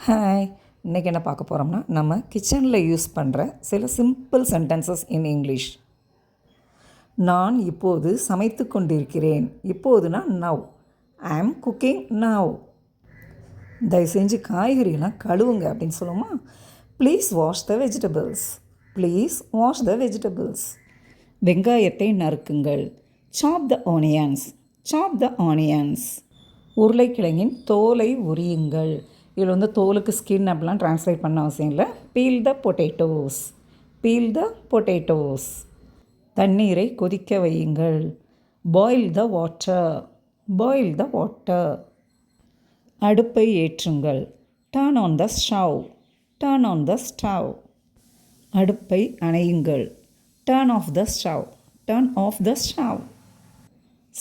Hi, இன்றைக்கி என்ன பார்க்க போகிறோம்னா நம்ம கிச்சனில் யூஸ் பண்ணுற சில சிம்பிள் சென்டென்சஸ் இன் இங்கிலீஷ். நான் இப்போது சமைத்து கொண்டிருக்கிறேன். இப்போதுனா நவ். ஐ ஆம் குக்கிங் நவ். தயவு செஞ்சு காய்கறியெல்லாம் கழுவுங்க அப்படின்னு சொல்லுவோமா. Please wash the vegetables. Please wash the vegetables. வெங்காயத்தை நறுக்குங்கள். சாப் த ஆனியன்ஸ். சாப் த ஆனியன்ஸ். உருளைக்கிழங்கின் தோலை உரியுங்கள். இதில் வந்து தோலுக்கு ஸ்கின் அப்படிலாம் ட்ரான்ஸ்லேட் பண்ண அவசியம் இல்லை. பீல் த பொட்டேட்டோஸ். பீல் த பொட்டேட்டோஸ். தண்ணீரை கொதிக்க வையுங்கள். Boil the water. Boil the water. அடுப்பை ஏற்றுங்கள். Turn on the stove. Turn on the stove. அடுப்பை அணையுங்கள். Turn of the stove. Turn of the stove.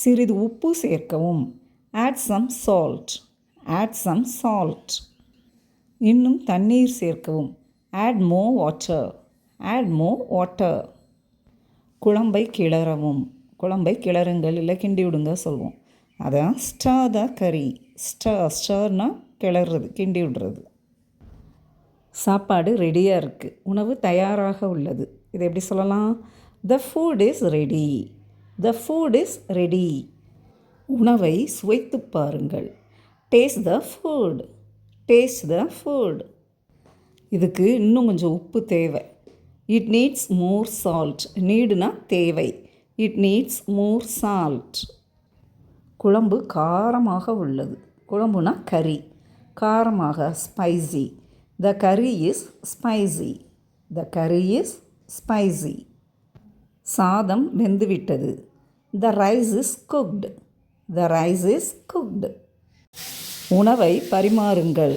சிறிது உப்பு சேர்க்கவும். Add some salt. Add some salt. இன்னும் தண்ணீர் சேர்க்கவும். Add more water. Add more water. குழம்பை கிளறவும். குழம்பை கிளறுங்கள் இல்லை கிண்டி விடுங்க சொல்லுவோம். அதான் ஸ்டர் த கறி. ஸ்டர்னா கிளறுறது, கிண்டி விடுறது. சாப்பாடு ரெடியாக இருக்குது. உணவு தயாராக உள்ளது. இதை எப்படி சொல்லலாம்? The food is ready. The food is ready. உணவை சுவைத்து பாருங்கள். Taste the food. Taste the food. இதுக்கு இன்னும் கொஞ்சம் உப்பு தேவை. It needs more salt. நீடுனா தேவை. It needs more salt. குழம்பு காரமாக உள்ளது. குழம்புனா கறி. காரமாக ஸ்பைசி. த கறி இஸ் ஸ்பைசி. த கறி இஸ் ஸ்பைசி. சாதம் வெந்துவிட்டது. The rice is cooked. The rice is cooked. உணவை பரிமாறுங்கள்.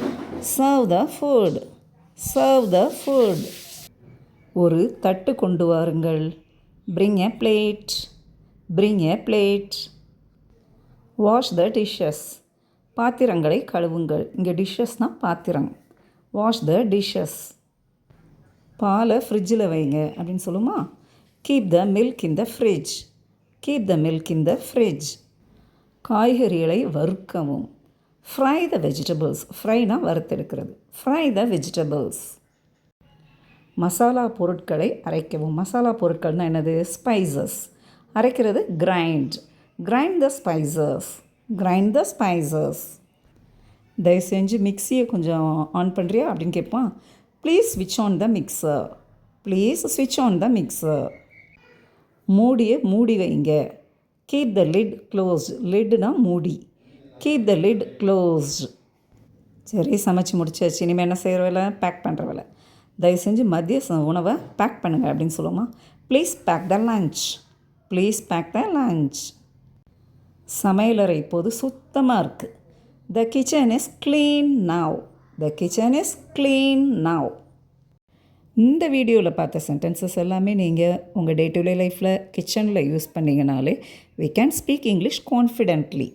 Serve the food. Serve the food. ஒரு தட்டு கொண்டு வாருங்கள். Bring a plate. Bring a plate. Wash the dishes. பாத்திரங்களை கழுவுங்கள். இங்கே டிஷ்ஷஸ்னால் பாத்திரம். Wash the dishes. பாலை ஃப்ரிட்ஜில் வைங்க அப்படின்னு சொல்லுமா. Keep the milk in the fridge. Keep the milk in the fridge. காய்கறிகளை வறுக்கவும். Fry the vegetables. ஃப்ரைனா வறுத்தெடுக்கிறது. Fry the vegetables. மசாலா பொருட்களை அரைக்கவும். மசாலா பொருட்கள்னால் என்னது? ஸ்பைசஸ். அரைக்கிறது கிரைண்ட். கிரைண்ட் த ஸ்பைசஸ். கிரைண்ட் த ஸ்பைசஸ். தயவு செஞ்சு மிக்சியை கொஞ்சம் ஆன் பண்ணுறியா அப்படின்னு கேட்பான். ப்ளீஸ் ஸ்விட்ச் ஆன் த மிக்சர். ப்ளீஸ் ஸ்விட்ச் ஆன் த மிக்சர். மூடியை மூடி வைங்க. Keep the lid closed. லிட்னா மூடி. Keep the lid closed. சரி, சமைச்சு முடிச்சாச்சு. இனிமேல் என்ன செய்கிற வேலை? பேக் பண்ணுற வேலை. தயவு செஞ்சு மதிய உணவை பேக் பண்ணுங்கள் அப்படின்னு சொல்லுவோமா. Please pack the lunch. Please pack the lunch. சமையலறை இப்போது சுத்தமாக இருக்குது. The kitchen is clean now. The kitchen is clean now. இந்த வீடியோவில் பார்த்த சென்டென்சஸ் எல்லாமே நீங்கள் உங்கள் டே டு டே லைஃப்பில் கிச்சனில் யூஸ் பண்ணிங்கனாலே we can speak English confidently.